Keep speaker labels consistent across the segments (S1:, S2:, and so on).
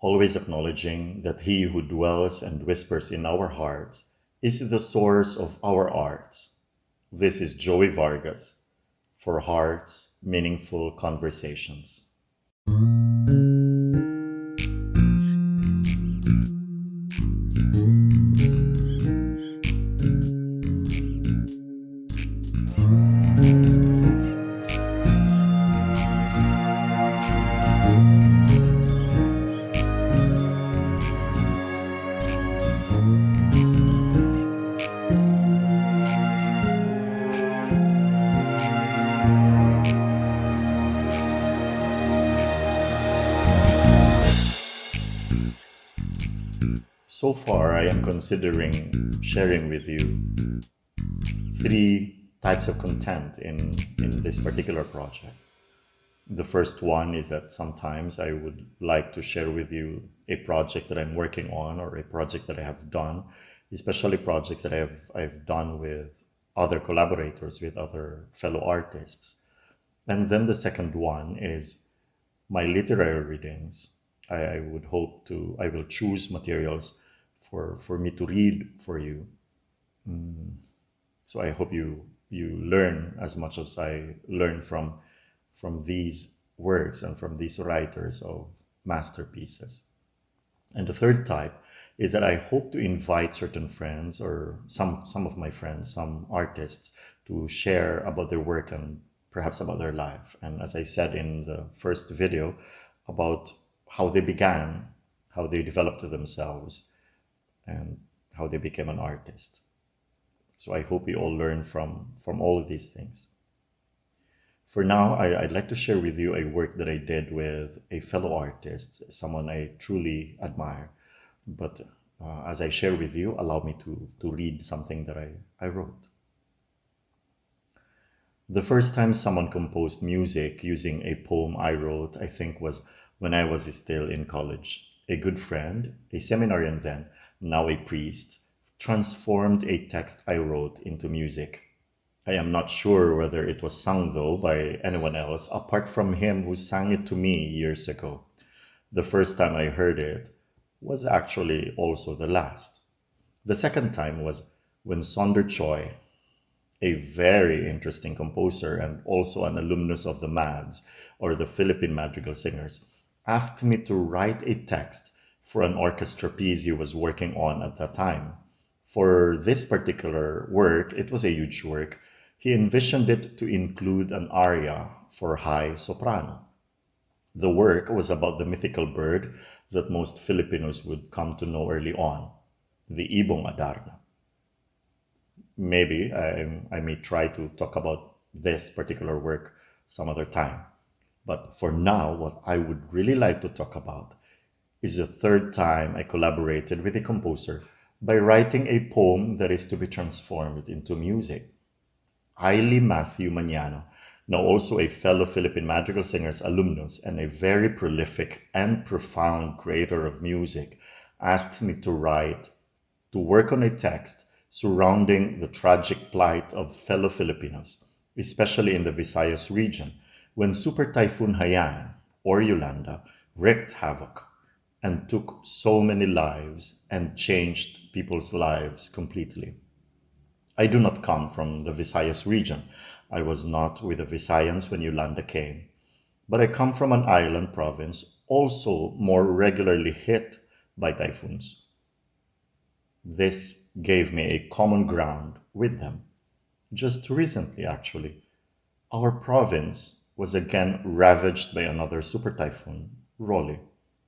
S1: always acknowledging that he who dwells and whispers in our hearts is the source of our arts. This is Joey Vargas for Hearts Meaningful Conversations. So far, I am considering sharing with you three types of content in this particular project. The first one is that sometimes I would like to share with you a project that I'm working on or a project that I have done, especially projects that I've done with other collaborators, with other fellow artists. And then the second one is my literary readings. I would hope to, I will choose materials for me to read for you. So I hope you learn as much as I learn from these works and from these writers of masterpieces. And the third type is that I hope to invite certain friends or some of my friends, some artists, to share about their work and perhaps about their life. And as I said in the first video, about how they began, how they developed themselves, and how they became an artist. So I hope we all learn from all of these things. For now, I'd like to share with you a work that I did with a fellow artist, someone I truly admire. But as I share with you, allow me to read something that I wrote. The first time someone composed music using a poem I wrote, I think, was when I was still in college. A good friend, a seminarian then, now a priest, transformed a text I wrote into music. I am not sure whether it was sung, though, by anyone else, apart from him who sang it to me years ago. The first time I heard it was actually also the last. The second time was when Sonder Choi, a very interesting composer and also an alumnus of the MADS, or the Philippine Madrigal Singers, asked me to write a text for an orchestra piece he was working on at that time. For this particular work, it was a huge work. He envisioned it to include an aria for high soprano. The work was about the mythical bird that most Filipinos would come to know early on, the ibong adarna. Maybe I may try to talk about this particular work some other time. But for now, what I would really like to talk about is the third time I collaborated with a composer by writing a poem that is to be transformed into music. ILY Matthew Maniano, now also a fellow Philippine Madrigal Singers alumnus and a very prolific and profound creator of music, asked me to work on a text surrounding the tragic plight of fellow Filipinos, especially in the Visayas region, when super-typhoon Haiyan, or Yolanda, wreaked havoc and took so many lives and changed people's lives completely. I do not come from the Visayas region. I was not with the Visayans when Yolanda came. But I come from an island province also more regularly hit by typhoons. This gave me a common ground with them. Just recently, actually, our province was again ravaged by another super typhoon, Rolly,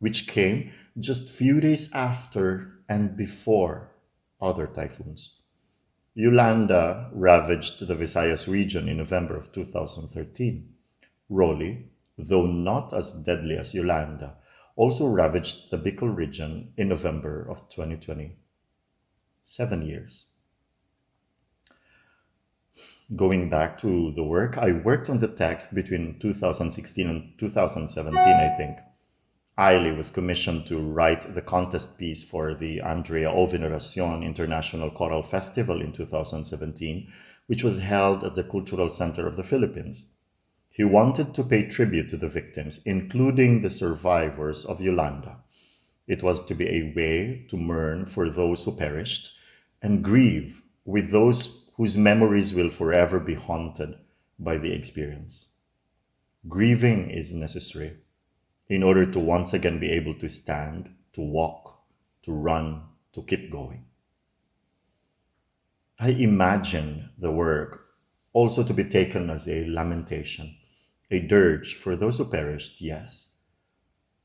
S1: which came just few days after and before other typhoons. Yolanda ravaged the Visayas region in November of 2013. Rolly, though not as deadly as Yolanda, also ravaged the Bicol region in November of 2020. 7 years. Going back to the work, I worked on the text between 2016 and 2017, I think. ILY was commissioned to write the contest piece for the Andrea O Veneracion International Choral Festival in 2017, which was held at the Cultural Center of the Philippines. He wanted to pay tribute to the victims, including the survivors of Yolanda. It was to be a way to mourn for those who perished and grieve with those whose memories will forever be haunted by the experience. Grieving is necessary in order to once again be able to stand, to walk, to run, to keep going. I imagine the work also to be taken as a lamentation, a dirge for those who perished, yes,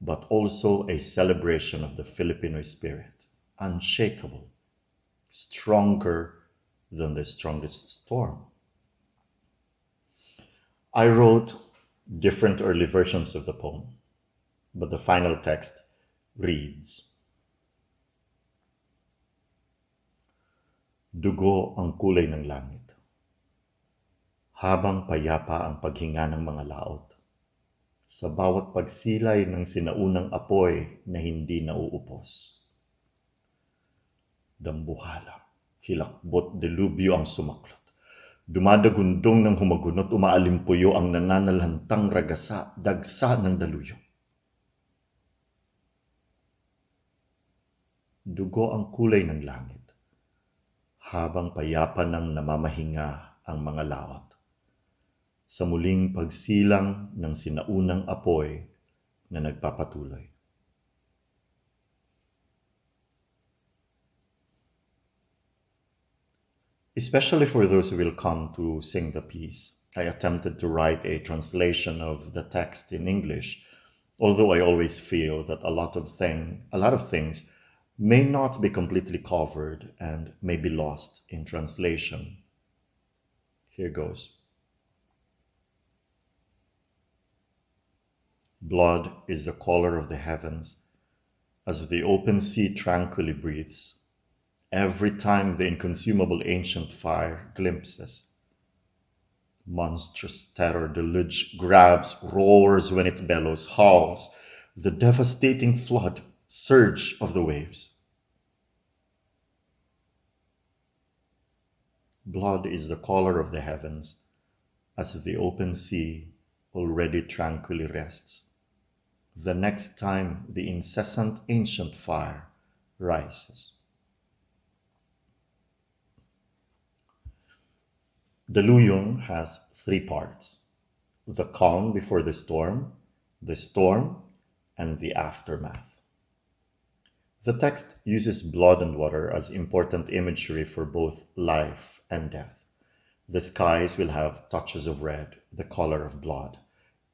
S1: but also a celebration of the Filipino spirit, unshakable, stronger than the strongest storm. I wrote different early versions of the poem, but the final text reads, Dugo ang kulay ng langit, habang payapa ang paghinga ng mga laot, sa bawat pagsilay ng sinaunang apoy na hindi nauupos. Dambuhala, hilakbot delubyo ang sumaklot. Dumadagundong ng humagunot, umaalimpuyo ang nananalhantang ragasa, dagsa ng daluyong. Dugo ang kulay ng langit, habang payapa ng namamahinga ang mga laot, sa muling pagsilang ng sinaunang apoy na nagpapatuloy. Especially for those who will come to sing the piece, I attempted to write a translation of the text in English, although I always feel that a lot of things may not be completely covered and may be lost in translation. Here goes. Blood is the color of the heavens as the open sea tranquilly breathes every time the inconsumable ancient fire glimpses. Monstrous terror deluge grabs, roars when it bellows, howls, the devastating flood, surge of the waves. Blood is the color of the heavens as the open sea already tranquilly rests the next time the incessant ancient fire rises. Daluyong has three parts: the calm before the storm, and the aftermath. The text uses blood and water as important imagery for both life and death. The skies will have touches of red, the color of blood,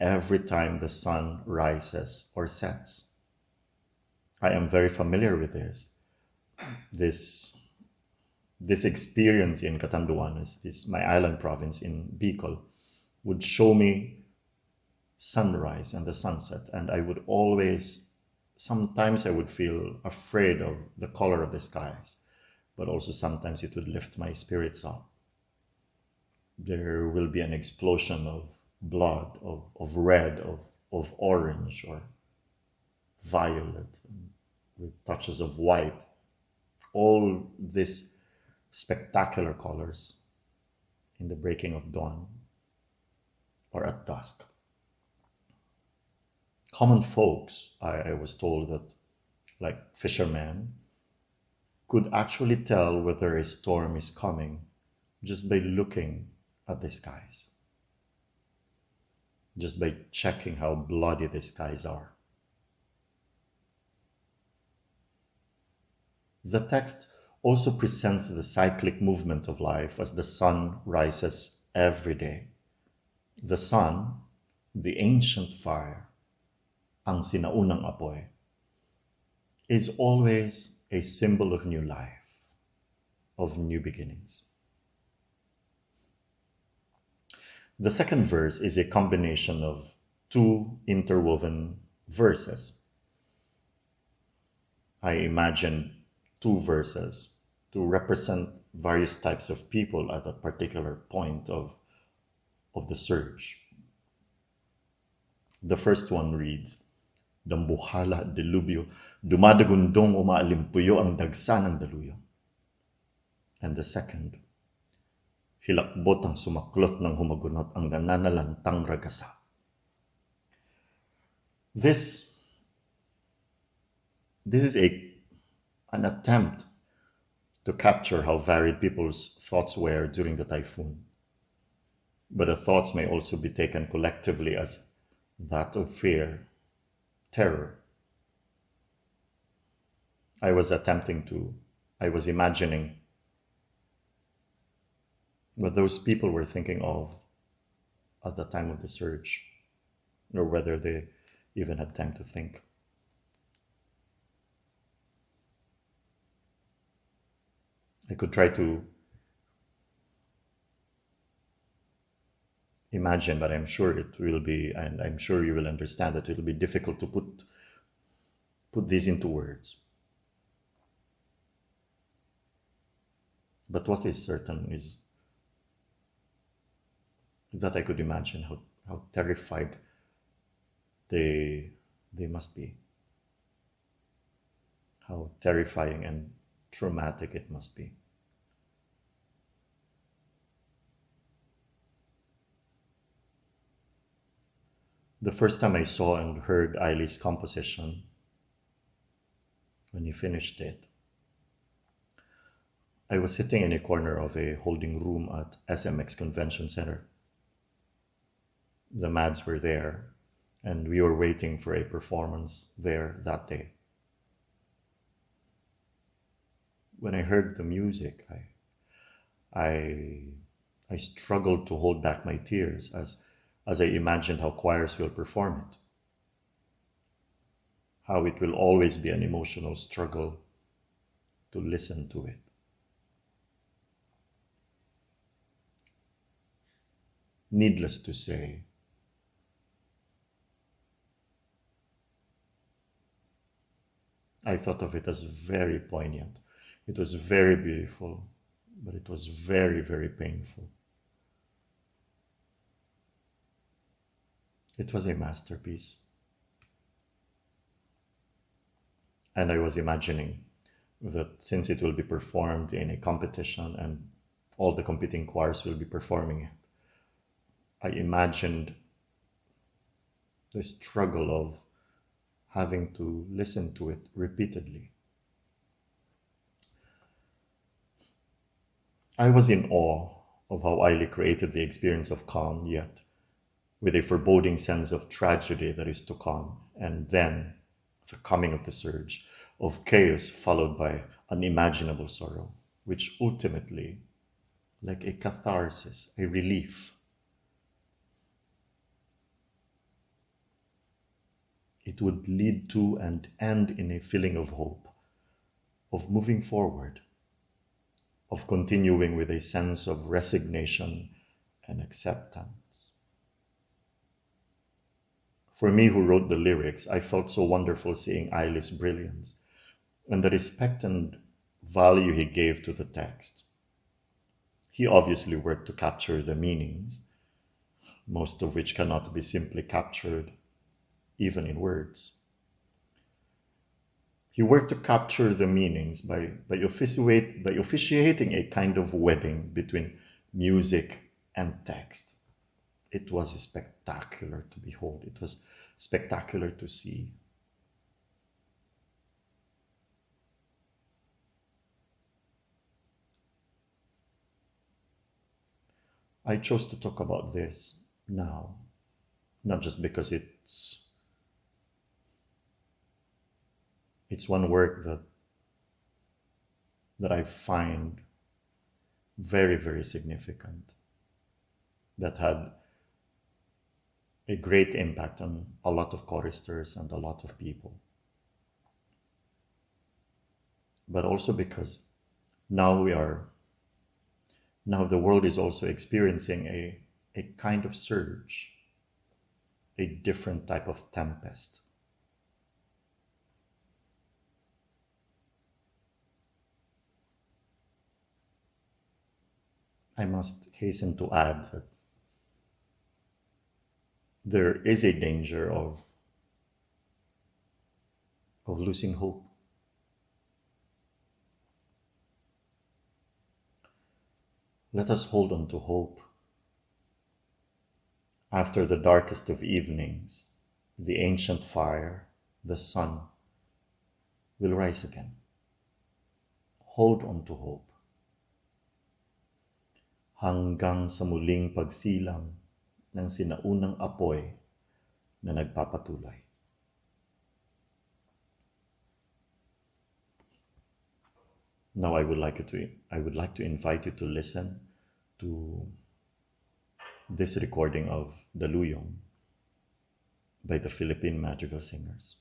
S1: every time the sun rises or sets. I am very familiar with this. This experience in Catanduanes, my island province in Bicol, would show me sunrise and the sunset, and I would sometimes I would feel afraid of the color of the skies, but also sometimes it would lift my spirits up. There will be an explosion of blood, of red, of orange or violet, with touches of white. All these spectacular colors in the breaking of dawn or at dusk. Common folks, I was told that, like fishermen, could actually tell whether a storm is coming just by looking at the skies, just by checking how bloody the skies are. The text also presents the cyclic movement of life as the sun rises every day. The sun, the ancient fire, ang sinaunang apoy, is always a symbol of new life, of new beginnings. The second verse is a combination of two interwoven verses. I imagine two verses to represent various types of people at that particular point of the surge. The first one reads, Dambuhala, delubyo, dumadagundong umaalimpuyo ang dagsa ng daluyong. And the second, hilakbot ang sumaklot ng humagunot ang nananalantang ragasa. This This is an attempt to capture how varied people's thoughts were during the typhoon. But the thoughts may also be taken collectively as that of fear, terror. I was attempting to, I was imagining what those people were thinking of at the time of the surge, or whether they even had time to think. I could try to imagine, but I'm sure it will be, and I'm sure you will understand that it will be difficult to put these into words. But what is certain is that I could imagine how terrified they must be, how terrifying and traumatic it must be. The first time I saw and heard ILY's composition, when he finished it, I was sitting in a corner of a holding room at SMX Convention Center. The Mads were there, and we were waiting for a performance there that day. When I heard the music, I struggled to hold back my tears as I imagined how choirs will perform it, how it will always be an emotional struggle to listen to it. Needless to say, I thought of it as very poignant. It was very beautiful, but it was very, very painful. It was a masterpiece. And I was imagining that since it will be performed in a competition and all the competing choirs will be performing it, I imagined the struggle of having to listen to it repeatedly. I was in awe of how ILY created the experience of calm, yet with a foreboding sense of tragedy that is to come, and then the coming of the surge, of chaos followed by unimaginable sorrow, which ultimately, like a catharsis, a relief, it would lead to and end in a feeling of hope, of moving forward, of continuing with a sense of resignation and acceptance. For me, who wrote the lyrics, I felt so wonderful seeing ILY's brilliance and the respect and value he gave to the text. He obviously worked to capture the meanings, most of which cannot be simply captured even in words. He worked to capture the meanings by officiating a kind of wedding between music and text. It was spectacular to behold. It was spectacular to see. I chose to talk about this now, not just because it's one work that I find very, very significant, that had a great impact on a lot of choristers and a lot of people. But also because now the world is also experiencing a kind of surge, a different type of tempest. I must hasten to add that there is a danger of losing hope. Let us hold on to hope. After the darkest of evenings, the ancient fire, the sun, will rise again. Hold on to hope. Hanggang sa muling pagsilang ng sinaunang apoy na nagpapatuloy. Now I would like to invite you to listen to this recording of Daluyong by the Philippine Madrigal Singers.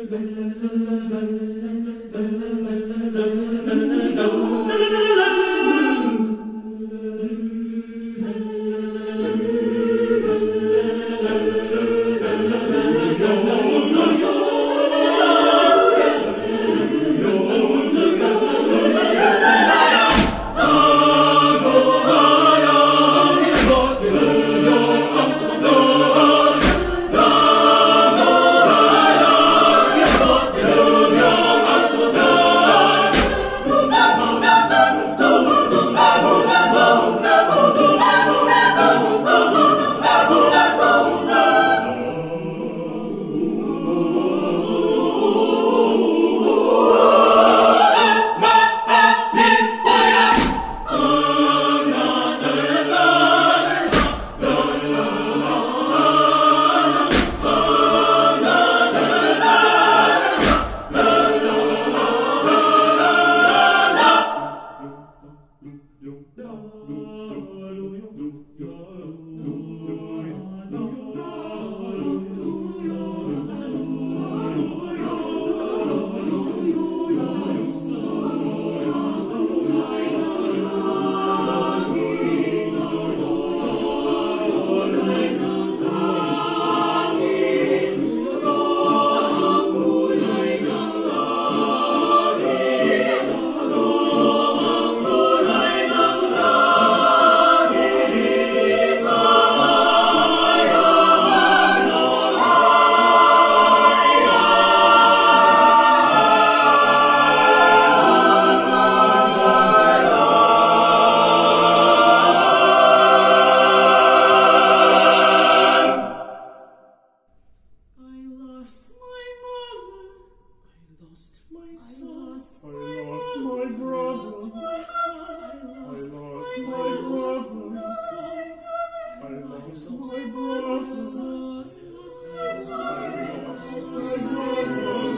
S2: My brother.